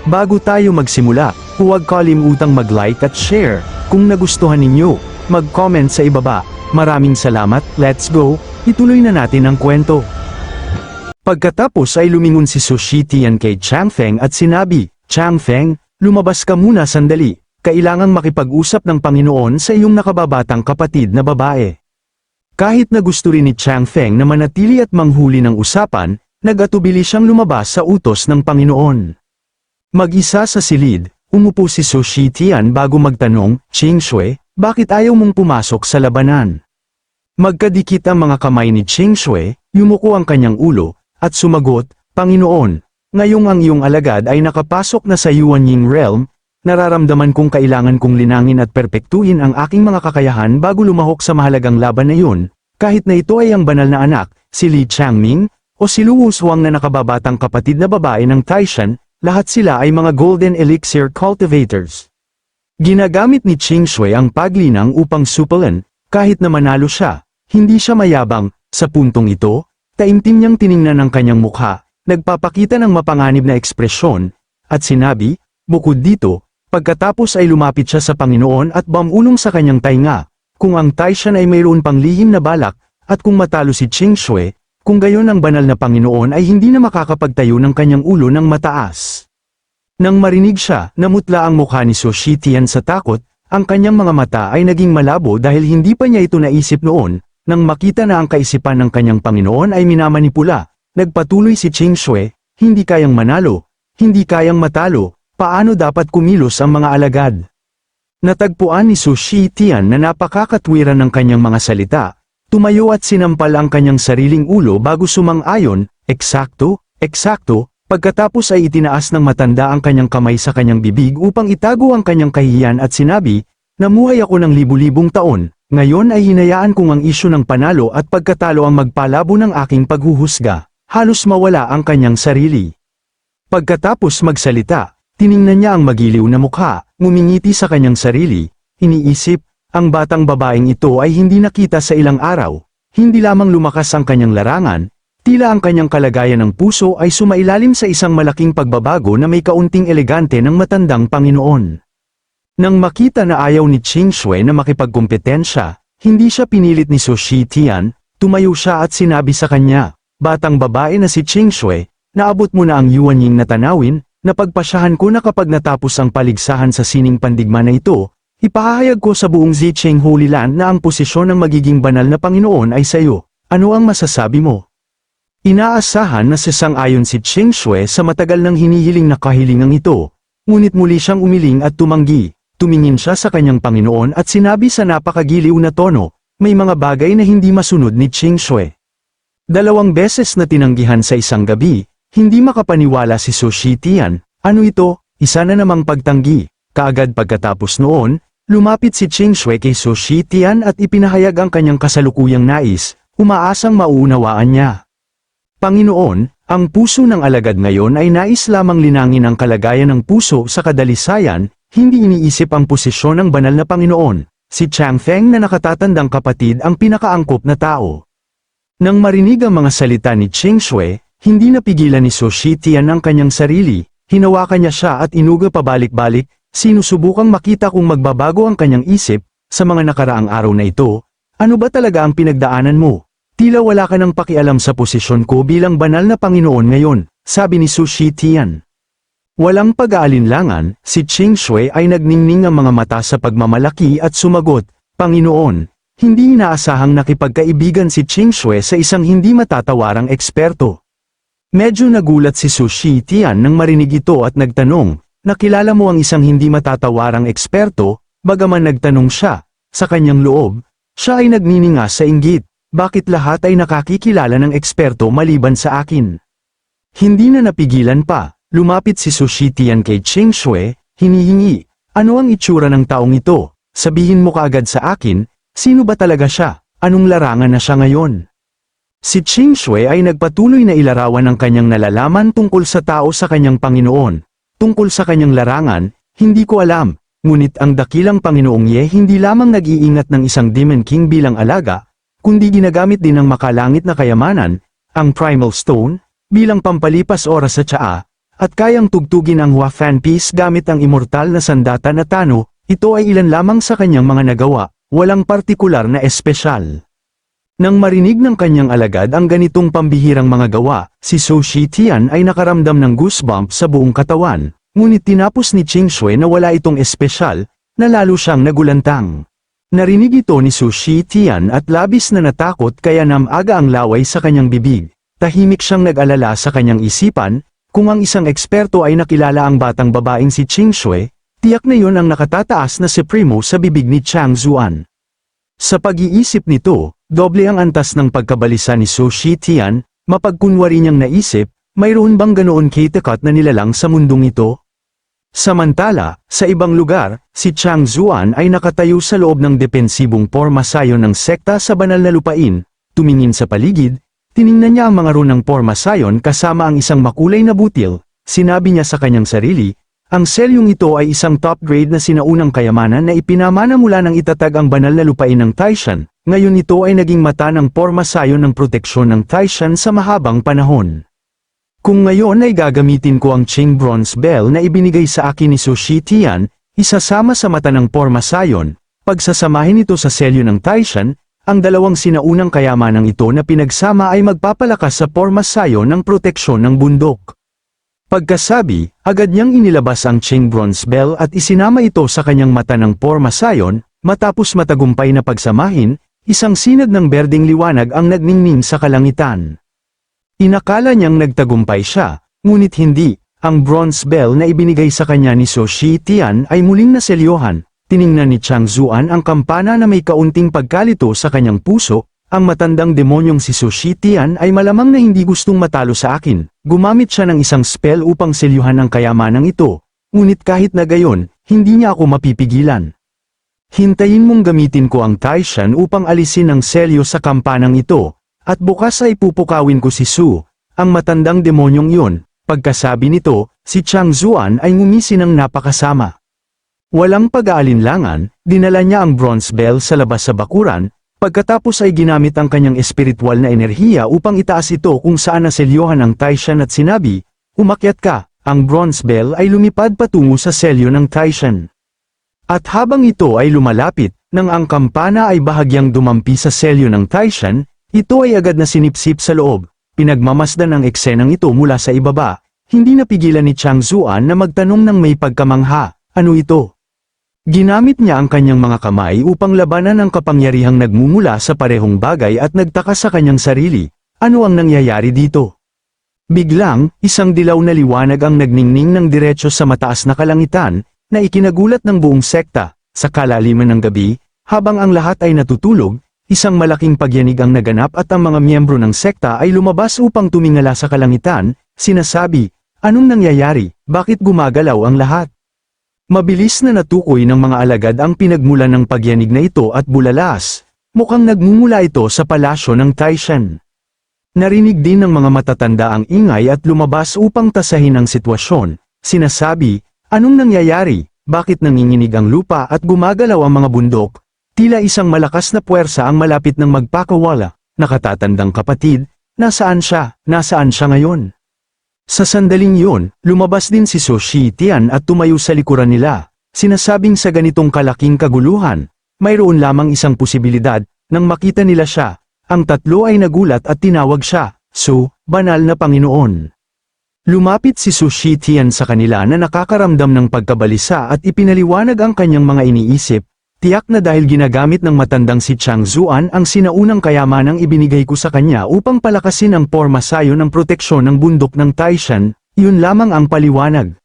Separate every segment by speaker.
Speaker 1: Bago tayo magsimula, huwag kalimutang mag-like at share. Kung nagustuhan ninyo, mag-comment sa ibaba. Maraming salamat, let's go, ituloy na natin ang kwento. Pagkatapos ay lumingon si Su Shitian kay Changfeng at sinabi, Changfeng, lumabas ka muna sandali, kailangang makipag-usap ng Panginoon sa iyong nakababatang kapatid na babae. Kahit na gusto rin ni Changfeng na manatili at manghuli ng usapan, nag-atubili siyang lumabas sa utos ng Panginoon. Mag-isa sa silid, umupo si Su Shitian bago magtanong, Qingshui, bakit ayaw mong pumasok sa labanan? Magkadikit ang mga kamay ni Qingshui, yumuko ang kanyang ulo, at sumagot, Panginoon, ngayong ang iyong alagad ay nakapasok na sa Yuanying Realm, nararamdaman kong kailangan kong linangin at perpektuhin ang aking mga kakayahan bago lumahok sa mahalagang laban na yun, kahit na ito ay ang banal na anak, si Li Changming, o si Lu Wushuang na nakababatang kapatid na babae ng Taishan. Lahat sila ay mga Golden Elixir Cultivators. Ginagamit ni Qingshui ang paglinang upang supalan, kahit na manalo siya, hindi siya mayabang. Sa puntong ito, taimtim niyang tiningnan ang kanyang mukha, nagpapakita ng mapanganib na ekspresyon, at sinabi, bukod dito, pagkatapos ay lumapit siya sa Panginoon at bumulong sa kanyang tainga, kung ang Taishan ay mayroon pang lihim na balak, at kung matalo si Qingshui, kung gayon ang banal na Panginoon ay hindi na makakapagtayo ng kanyang ulo ng mataas. Nang marinig siya, namutla ang mukha ni Su Shitian sa takot, ang kanyang mga mata ay naging malabo dahil hindi pa niya ito naisip noon, nang makita na ang kaisipan ng kanyang Panginoon ay minamanipula, nagpatuloy si Qingshui, hindi kayang manalo, hindi kayang matalo, paano dapat kumilos ang mga alagad? Natagpuan ni Su Shitian na napakakatwiran ng kanyang mga salita. Tumayo at sinampal ang kanyang sariling ulo bago sumang-ayon, eksakto, pagkatapos ay itinaas ng matanda ang kanyang kamay sa kanyang bibig upang itago ang kanyang kahihiyan at sinabi, namuhay ako ng libu-libong taon, ngayon ay hinayaan kong ang isyu ng panalo at pagkatalo ang magpalabo ng aking paghuhusga, halos mawala ang kanyang sarili. Pagkatapos magsalita, tiningnan niya ang magiliw na mukha, ngumingiti sa kanyang sarili, iniisip, ang batang babaeng ito ay hindi nakita sa ilang araw, hindi lamang lumakas ang kanyang larangan, tila ang kanyang kalagayan ng puso ay sumailalim sa isang malaking pagbabago na may kaunting elegante ng matandang Panginoon. Nang makita na ayaw ni Qingshui na makipagkumpetensya, hindi siya pinilit ni Su Shitian, tumayo siya at sinabi sa kanya, batang babae na si Qingshui, naabot mo na ang Yuanying na tanawin, napagpasyahan ko na kapag natapos ang paligsahan sa sining pandigma na ito, ipahahayag ko sa buong Zicheng Holy Land na ang posisyon ng magiging banal na Panginoon ay sa iyo. Ano ang masasabi mo? Inaasahan na sasang-ayon si Qingshui sa matagal nang hinihiling na kahilingang ito, ngunit muli siyang umiling at tumanggi. Tumingin siya sa kanyang Panginoon at sinabi sa napakagiliw na tono, may mga bagay na hindi masunod ni Qingshui. 2 beses na tinanggihan sa isang gabi, hindi makapaniwala si Su Shitian, ano ito, isa na namang pagtanggi. Kaagad pagkatapos noon, lumapit si Qingshui kay Su Shitian at ipinahayag ang kanyang kasalukuyang nais, umaasang mauunawaan niya. Panginoon, ang puso ng alagad ngayon ay nais lamang linangin ang kalagayan ng puso sa kadalisayan, hindi iniisip ang posisyon ng banal na Panginoon. Si Changfeng na nakatatandang kapatid ang pinakaangkop na tao. Nang marinig ang mga salita ni Qingshui, hindi napigilan ni Su Shitian ang kanyang sarili, hinawakan niya siya at inuga pabalik-balik, sinusubukang makita kung magbabago ang kanyang isip, sa mga nakaraang araw na ito, ano ba talaga ang pinagdaanan mo? Tila wala ka nang pakialam sa posisyon ko bilang banal na Panginoon ngayon, sabi ni Su Shitian. Walang pag-aalinlangan, si Qingshui ay nagningning ang mga mata sa pagmamalaki at sumagot, Panginoon, hindi inaasahang nakipagkaibigan si Qingshui sa isang hindi matatawarang eksperto. Medyo nagulat si Su Shitian nang marinig ito at nagtanong, nakilala mo ang isang hindi matatawarang eksperto, bagaman nagtanong siya, sa kanyang loob, siya ay nagnininga sa inggit, bakit lahat ay nakakikilala ng eksperto maliban sa akin? Hindi na napigilan pa, lumapit si Su Shitian kay Qingshui, hinihingi, ano ang itsura ng taong ito, sabihin mo kaagad sa akin, sino ba talaga siya, anong larangan na siya ngayon? Si Qingshui ay nagpatuloy na ilarawan ang kanyang nalalaman tungkol sa tao sa kanyang Panginoon. Tungkol sa kanyang larangan, hindi ko alam, ngunit ang dakilang Panginoong Ye hindi lamang nag-iingat ng isang Demon King bilang alaga, kundi ginagamit din ng makalangit na kayamanan, ang Primal Stone, bilang pampalipas oras sa tsaa, at kayang tugtugin ang Hua Fan Piece gamit ang immortal na sandata na Tano, ito ay ilan lamang sa kanyang mga nagawa, walang partikular na espesyal. Nang marinig ng kanyang alagad ang ganitong pambihirang mga gawa, si Su Shitian ay nakaramdam ng goosebump sa buong katawan, ngunit tinapos ni Ching Shui na wala itong espesyal, na lalo siyang nagulantang. Narinig ito ni Su Shitian at labis na natakot kaya namaga ang laway sa kanyang bibig. Tahimik siyang nag-alala sa kanyang isipan, kung ang isang eksperto ay nakilala ang batang babaeng si Ching Shui, tiyak na yon ang nakatataas na supremo sa bibig ni Chang Zuan. Sa pag-iisip nito, doble ang antas ng pagkabalisa ni Su Shitian, mapagkunwari niyang naisip, mayroon bang ganoon katakat na nilalang sa mundong ito? Samantala, sa ibang lugar, si Chang Zuan ay nakatayo sa loob ng depensibong pormasayon ng sekta sa banal na lupain, tumingin sa paligid, tiningnan niya ang mga runang pormasayon kasama ang isang makulay na butil, sinabi niya sa kanyang sarili, ang selyong ito ay isang top grade na sinaunang kayamanan na ipinamana mula ng itatag ang banal na lupain ng Taishan, ngayon ito ay naging mata ng pormasayon ng proteksyon ng Taishan sa mahabang panahon. Kung ngayon ay gagamitin ko ang Qing Bronze Bell na ibinigay sa akin ni Su Shitian, isasama sa mata ng pormasayon, pagsasamahin ito sa selyo ng Taishan, ang dalawang sinaunang kayamanang ito na pinagsama ay magpapalakas sa pormasayon ng proteksyon ng bundok. Pagkasabi, agad niyang inilabas ang Qing Bronze Bell at isinama ito sa kanyang mata ng pormasayon, matapos matagumpay na pagsamahin, isang sinag ng berdeng liwanag ang nagningning sa kalangitan. Inakala niyang nagtagumpay siya, ngunit hindi, ang Bronze Bell na ibinigay sa kanya ni Su Shitian ay muling naselyohan, tiningnan ni Chang Zuan ang kampana na may kaunting pagkalito sa kanyang puso, ang matandang demonyong si Su Shitian ay malamang na hindi gustong matalo sa akin, gumamit siya ng isang spell upang selyuhan ang kayamanang ito, ngunit kahit na gayon, hindi niya ako mapipigilan. Hintayin mong gamitin ko ang Taishan upang alisin ang selyo sa kampanang ito, at bukas ay pupukawin ko si Su, ang matandang demonyong iyon. Pagkasabi nito, si Chang Zuan ay ngumisi ng napakasama. Walang pag-aalinlangan, dinala niya ang Bronze Bell sa labas sa bakuran, pagkatapos ay ginamit ang kanyang espiritual na enerhiya upang itaas ito kung saan naselyohan ang Taishan at sinabi, umakyat ka, ang Bronze Bell ay lumipad patungo sa selyo ng Taishan. At habang ito ay lumalapit, nang ang kampana ay bahagyang dumampi sa selyo ng Taishan, ito ay agad na sinipsip sa loob, pinagmamasdan ang eksenang ito mula sa ibaba, hindi napigilan ni Chang Zuan na magtanong ng may pagkamangha, ano ito? Ginamit niya ang kanyang mga kamay upang labanan ang kapangyarihang nagmumula sa parehong bagay at nagtaka sa kanyang sarili, ano ang nangyayari dito? Biglang, isang dilaw na liwanag ang nagningning ng diretso sa mataas na kalangitan, na ikinagulat ng buong sekta, sa kalaliman ng gabi, habang ang lahat ay natutulog, isang malaking pagyanig ang naganap at ang mga miyembro ng sekta ay lumabas upang tumingala sa kalangitan, sinasabi, anong nangyayari, bakit gumagalaw ang lahat? Mabilis na natukoy ng mga alagad ang pinagmulan ng pagyanig na ito at bulalas, mukhang nagmumula ito sa palasyo ng Taishan. Narinig din ng mga matatanda ang ingay at lumabas upang tasahin ang sitwasyon, sinasabi, anong nangyayari, bakit nanginginig ang lupa at gumagalaw ang mga bundok, tila isang malakas na puwersa ang malapit ng magpakawala, nakatatandang kapatid, nasaan siya ngayon? Sa sandaling yun, lumabas din si Su Shitian at tumayo sa likuran nila, sinasabing sa ganitong kalaking kaguluhan, mayroon lamang isang posibilidad, nang makita nila siya, ang tatlo ay nagulat at tinawag siya, Su, banal na Panginoon. Lumapit si Su Shitian sa kanila na nakakaramdam ng pagkabalisa at ipinaliwanag ang kanyang mga iniisip, tiyak na dahil ginagamit ng matandang si Chang Zuan ang sinaunang kayamanang ibinigay ko sa kanya upang palakasin ang pormasayo ng proteksyon ng bundok ng Taishan, yun lamang ang paliwanag.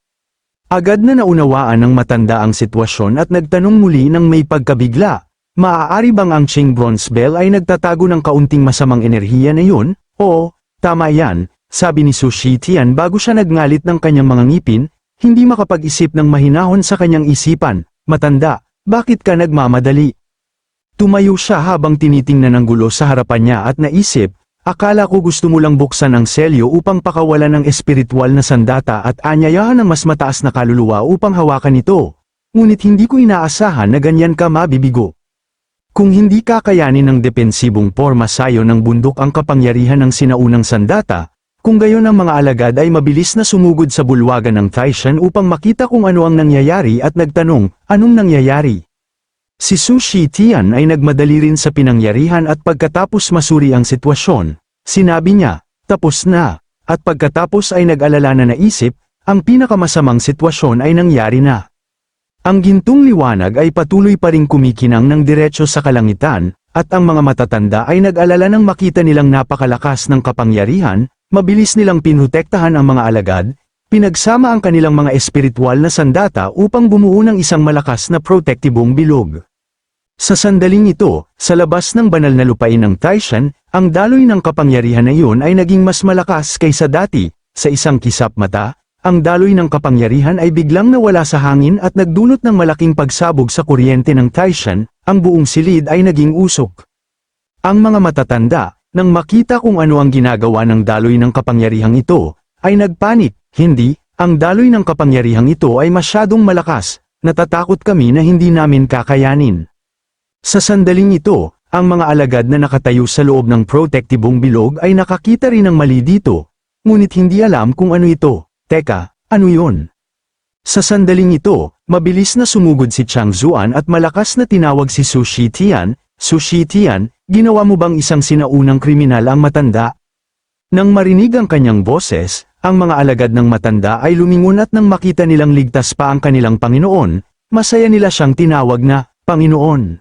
Speaker 1: Agad na naunawaan ng matanda ang sitwasyon at nagtanong muli ng may pagkabigla, maaari bang ang Qing Bronze Bell ay nagtatago ng kaunting masamang enerhiya na yun? Oo, tama yan, sabi ni Su Shitian bago siya nagngalit ng kanyang mga ngipin, hindi makapag-isip ng mahinahon sa kanyang isipan, matanda. Bakit ka nagmamadali? Tumayo siya habang tinitingnan ang gulo sa harapan niya at naisip, akala ko gusto mo lang buksan ang selyo upang pakawalan ng espiritual na sandata at anyayahan ng mas mataas na kaluluwa upang hawakan ito. Ngunit hindi ko inaasahan na ganyan ka mabibigo. Kung hindi kakayanin ng depensibong pormasayo ng bundok ang kapangyarihan ng sinaunang sandata, Kung gayon ang mga alagad ay mabilis na sumugod sa bulwagan ng Taishan upang makita kung ano ang nangyayari at nagtanong, anong nangyayari? Si Su Shitian ay nagmadali rin sa pinangyarihan at pagkatapos masuri ang sitwasyon, sinabi niya, tapos na, at pagkatapos ay nag-alala na naisip, ang pinakamasamang sitwasyon ay nangyari na. Ang gintong liwanag ay patuloy pa ring kumikinang ng diretso sa kalangitan, at ang mga matatanda ay nag-alala nang makita nilang napakalakas ng kapangyarihan, mabilis nilang pinutektahan ang mga alagad, pinagsama ang kanilang mga espiritual na sandata upang bumuo ng isang malakas na protektibong bilog. Sa sandaling ito, sa labas ng banal na lupain ng Taishan, ang daloy ng kapangyarihan na iyon ay naging mas malakas kaysa dati. Sa isang kisap mata, ang daloy ng kapangyarihan ay biglang nawala sa hangin at nagdulot ng malaking pagsabog sa kuryente ng Taishan, ang buong silid ay naging usok. Ang mga matatanda, nang makita kung ano ang ginagawa ng daloy ng kapangyarihang ito, ay nagpanik, hindi, ang daloy ng kapangyarihang ito ay masyadong malakas, natatakot kami na hindi namin kakayanin. Sa sandaling ito, ang mga alagad na nakatayo sa loob ng protektibong bilog ay nakakita rin ng mali dito, ngunit hindi alam kung ano ito. Teka, ano yun? Sa sandaling ito, mabilis na sumugod si Chang Zuan at malakas na tinawag si Su Shitian, Su Shitian, ginawa mo bang isang sinaunang kriminal ang matanda? Nang marinig ang kanyang boses, ang mga alagad ng matanda ay lumingon at nang makita nilang ligtas pa ang kanilang Panginoon, masaya nila siyang tinawag na, Panginoon.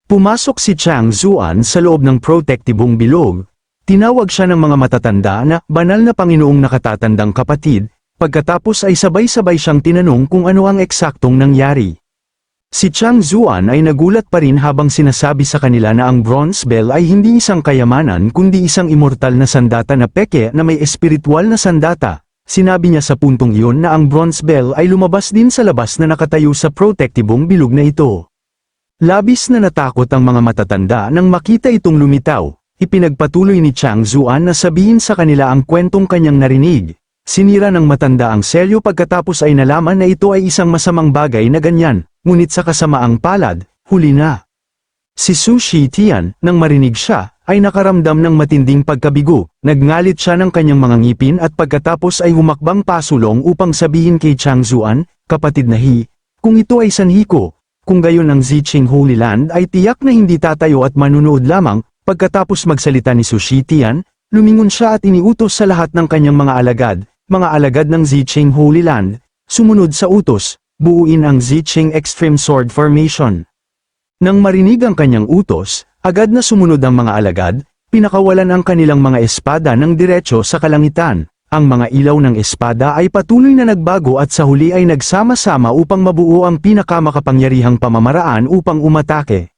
Speaker 1: Pumasok si Chang Zuan sa loob ng protektibong bilog. Tinawag siya ng mga matatanda na banal na Panginoong nakatatandang kapatid, pagkatapos ay sabay-sabay siyang tinanong kung ano ang eksaktong nangyari. Si Chang Zuan ay nagulat pa rin habang sinasabi sa kanila na ang bronze bell ay hindi isang kayamanan kundi isang immortal na sandata na peke na may espiritual na sandata. Sinabi niya sa puntong iyon na ang bronze bell ay lumabas din sa labas na nakatayo sa protektibong bilog na ito. Labis na natakot ang mga matatanda nang makita itong lumitaw. Ipinagpatuloy ni Chang Zuan na sabihin sa kanila ang kwentong kanyang narinig. Sinira ng matanda ang selyo pagkatapos ay nalaman na ito ay isang masamang bagay na ganyan, ngunit sa kasamaang palad, huli na. Si Su Shitian, nang marinig siya, ay nakaramdam ng matinding pagkabigo, nagngalit siya ng kanyang mga ngipin at pagkatapos ay humakbang pasulong upang sabihin kay Chang Zuan, kapatid na kung ito ay sanhi ko, kung gayon ang Ziqing Holy Land ay tiyak na hindi tatayo at manunood lamang. Pagkatapos magsalita ni Su Shitian, lumingon siya at iniutos sa lahat ng kanyang mga alagad ng Ziqing Holy Land, sumunod sa utos, buuin ang Ziqing Extreme Sword Formation. Nang marinig ang kanyang utos, agad na sumunod ang mga alagad, pinakawalan ang kanilang mga espada ng diretso sa kalangitan. Ang mga ilaw ng espada ay patuloy na nagbago at sa huli ay nagsama-sama upang mabuo ang pinakamakapangyarihang pamamaraan upang umatake.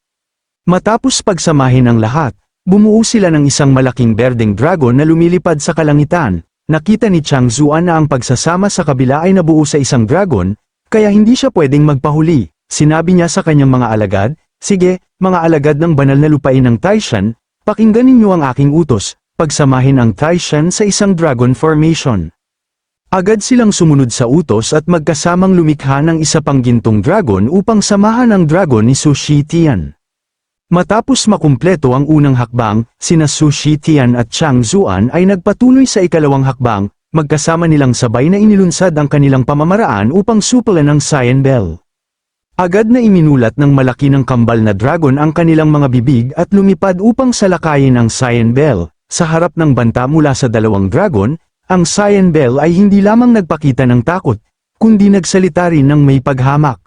Speaker 1: Matapos pagsamahin ang lahat, bumuo sila ng isang malaking berdeng dragon na lumilipad sa kalangitan. Nakita ni Chang Zuan na ang pagsasama sa kabila ay nabuo sa isang dragon, kaya hindi siya pwedeng magpahuli. Sinabi niya sa kanyang mga alagad, sige, mga alagad ng banal na lupain ng Taishan, pakinggan ninyo ang aking utos. Pagsamahin ang Taishan sa isang dragon formation. Agad silang sumunod sa utos at magkasamang lumikha ng isa pang gintong dragon upang samahan ang dragon ni Su Shitian. Matapos makumpleto ang unang hakbang, sina Su Shitian at Chang Zuan ay nagpatuloy sa ikalawang hakbang, magkasama nilang sabay na inilunsad ang kanilang pamamaraan upang supalan ang Cyan Bell. Agad na iminulat ng malaki ng kambal na dragon ang kanilang mga bibig at lumipad upang salakayin ang Cyan Bell. Sa harap ng banta mula sa dalawang dragon, ang Cyan Bell ay hindi lamang nagpakita ng takot, kundi nagsalita rin ng may paghamak.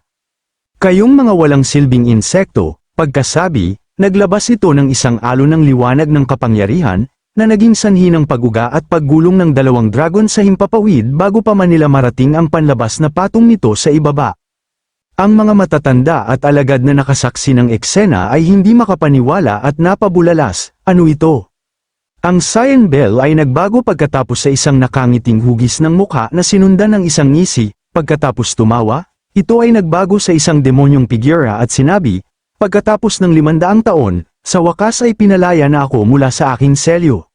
Speaker 1: Kayong mga walang silbing insekto, pagkasabi, naglabas ito ng isang alon ng liwanag ng kapangyarihan, na naging sanhi ng pag-uga at paggulong ng dalawang dragon sa himpapawid bago pa man nila marating ang panlabas na patong nito sa ibaba. Ang mga matatanda at alagad na nakasaksi ng eksena ay hindi makapaniwala at napabulalas, ano ito? Ang Cyan Bell ay nagbago pagkatapos sa isang nakangiting hugis ng mukha na sinundan ng isang ngisi, pagkatapos tumawa, ito ay nagbago sa isang demonyong figura at sinabi, pagkatapos ng 500 taon, sa wakas ay pinalaya na ako mula sa aking selyo.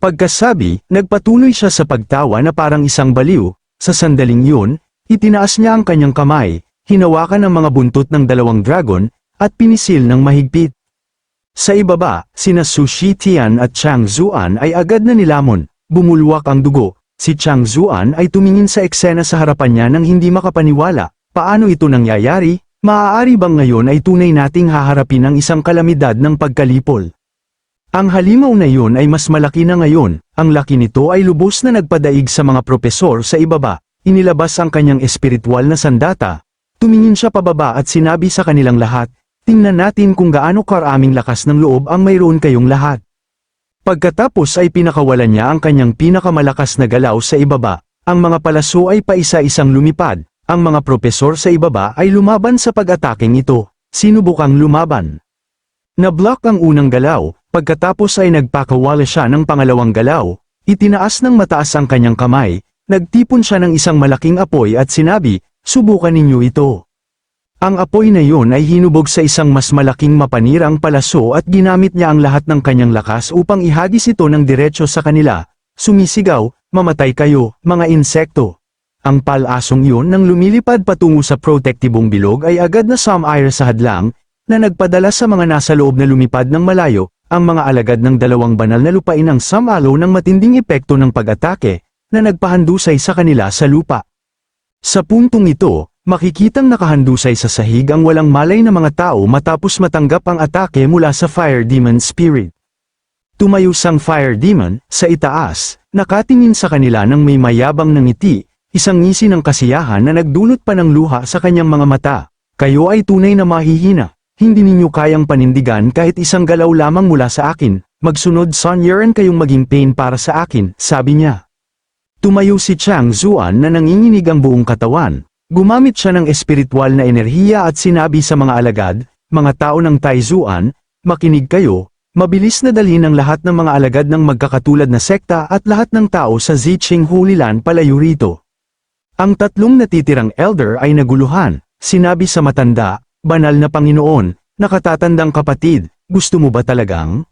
Speaker 1: Pagkasabi, nagpatuloy siya sa pagtawa na parang isang baliw, sa sandaling yun, itinaas niya ang kanyang kamay, hinawakan ang mga buntot ng dalawang dragon, at pinisil ng mahigpit. Sa ibaba, sina Su Shitian at Chang Zuan ay agad na nilamon, bumulwak ang dugo. Si Chang Zuan ay tumingin sa eksena sa harapan niya nang hindi makapaniwala. Paano ito nangyayari? Maaari bang ngayon ay tunay nating haharapin ang isang kalamidad ng pagkalipol? Ang halimaw na iyon ay mas malaki na ngayon. Ang laki nito ay lubos na nagpadaig sa mga propesor sa ibaba. Inilabas ang kanyang espiritual na sandata. Tumingin siya pababa at sinabi sa kanilang lahat, tingnan natin kung gaano karaming lakas ng loob ang mayroon kayong lahat. Pagkatapos ay pinakawalan niya ang kanyang pinakamalakas na galaw sa ibaba. Ang mga palaso ay paisa-isang lumipad. Ang mga propesor sa ibaba ay lumaban sa pag-ataking ito. Sinubukang lumaban. Na-block ang unang galaw, pagkatapos ay nagpakawala siya ng pangalawang galaw. Itinaas ng mataas ang kanyang kamay, nagtipon siya ng isang malaking apoy at sinabi, subukan ninyo ito. Ang apoy na iyon ay hinubog sa isang mas malaking mapanirang palaso at ginamit niya ang lahat ng kanyang lakas upang ihagis ito ng diretso sa kanila. Sumisigaw, mamatay kayo, mga insekto. Ang palasong iyon nang lumilipad patungo sa protektibong bilog ay agad na sumire sa hadlang, na nagpadala sa mga nasa loob na lumipad ng malayo. Ang mga alagad ng dalawang banal na lupain ang sumalo ng matinding epekto ng pag-atake, na nagpahandusay sa kanila sa lupa. Sa puntong ito, makikitang nakahandusay sa sahig ang walang malay na mga tao matapos matanggap ang atake mula sa Fire Demon Spirit. Tumayo sang Fire Demon, sa itaas, nakatingin sa kanila ng may mayabang na ngiti, isang ngisi ng kasiyahan na nagdulot pa ng luha sa kanyang mga mata. Kayo ay tunay na mahihina, hindi ninyo kayang panindigan kahit isang galaw lamang mula sa akin, magsunod Sun Yuan kayong maging pain para sa akin, sabi niya. Tumayo si Chang Zuan na nanginginig ang buong katawan. Gumamit siya ng espiritual na enerhiya at sinabi sa mga alagad, mga tao ng Taizuan, makinig kayo, mabilis na dalhin ang lahat ng mga alagad ng magkakatulad na sekta at lahat ng tao sa Ziqing Holy Land palayo rito. Ang tatlong natitirang elder ay naguluhan, sinabi sa matanda, banal na Panginoon, nakatatandang kapatid, gusto mo ba talagang?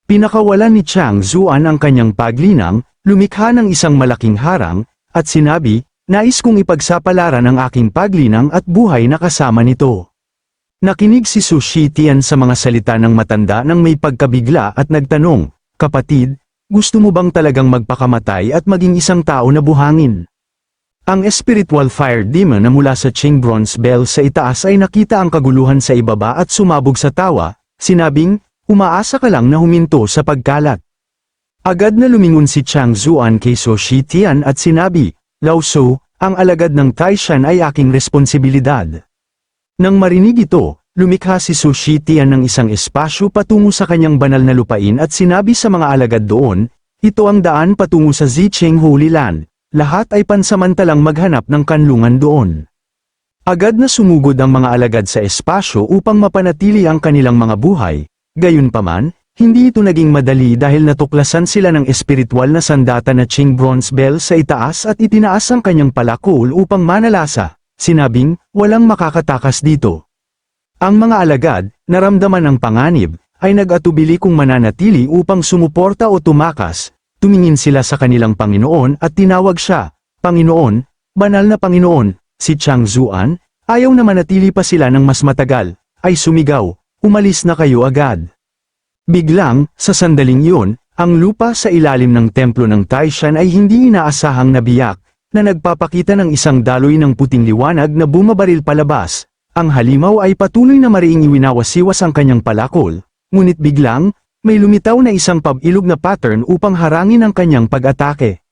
Speaker 1: Pinakawalan ni Chang Zuan ang kanyang paglinang, lumikha ng isang malaking harang, at sinabi, nais kong ipagsapalaran ang aking paglinang at buhay na kasama nito. Nakinig si Su Shitian sa mga salita ng matanda nang may pagkabigla at nagtanong, kapatid, gusto mo bang talagang magpakamatay at maging isang tao na buhangin? Ang spiritual fire demon na mula sa Qing Bronze Bell sa itaas ay nakita ang kaguluhan sa ibaba at sumabog sa tawa, sinabing, umaasa ka lang na huminto sa pagkalat. Agad na lumingon si Chang Zuan kay Su Shitian at sinabi, Lao Su, ang alagad ng Taishan ay aking responsibilidad. Nang marinig ito, lumikha si Su Shitian ng isang espasyo patungo sa kanyang banal na lupain at sinabi sa mga alagad doon, ito ang daan patungo sa Ziqing Holy Land, lahat ay pansamantalang maghanap ng kanlungan doon. Agad na sumugod ang mga alagad sa espasyo upang mapanatili ang kanilang mga buhay, gayunpaman, hindi ito naging madali dahil natuklasan sila ng espiritual na sandata na Qing Bronze Bell sa itaas at itinaas ang kanyang palakol upang manalasa, sinabing, walang makakatakas dito. Ang mga alagad, naramdaman ang panganib, ay nag-atubili kung mananatili upang sumuporta o tumakas, tumingin sila sa kanilang Panginoon at tinawag siya, Panginoon, banal na Panginoon, si Chang Zuan, ayaw na manatili pa sila ng mas matagal, ay sumigaw, umalis na kayo agad. Biglang, sa sandaling iyon, ang lupa sa ilalim ng templo ng Taishan ay hindi inaasahang nabiyak, na nagpapakita ng isang daloy ng puting liwanag na bumabaril palabas. Ang halimaw ay patuloy na mariing iwinawasiwas ang kanyang palakol, ngunit biglang, may lumitaw na isang pabilog na pattern upang harangin ang kanyang pag-atake.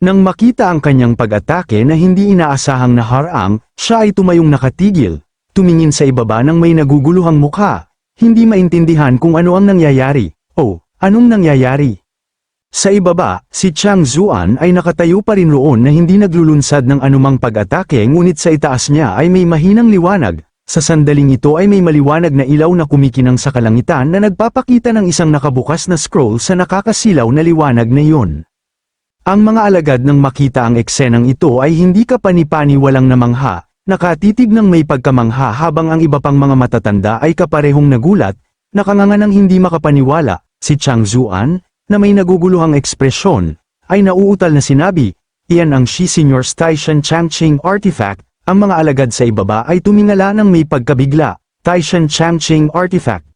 Speaker 1: Nang makita ang kanyang pag-atake na hindi inaasahang naharang, siya ay tumayong nakatigil, tumingin sa ibaba ng may naguguluhang mukha. Hindi maintindihan kung ano ang nangyayari. Oh, anong nangyayari? Sa ibaba, si Chang Zuan ay nakatayo pa rin roon na hindi naglulunsad ng anumang pag-atake ngunit sa itaas niya ay may mahinang liwanag. Sa sandaling ito ay may maliwanag na ilaw na kumikinang sa kalangitan na nagpapakita ng isang nakabukas na scroll sa nakakasilaw na liwanag na iyon. Ang mga alagad nang makita ang eksenang ito ay hindi kapani-pani walang namangha. Nakatitig ng may pagkamangha habang ang iba pang mga matatanda ay kaparehong nagulat, nakanganganang hindi makapaniwala, si Chang Zuan, na may naguguluhang ekspresyon, ay nauutal na sinabi, iyan ang Shi Senior Taishan Changqing Artifact, ang mga alagad sa ibaba ay tumingala ng may pagkabigla, Taishan Changqing Artifact.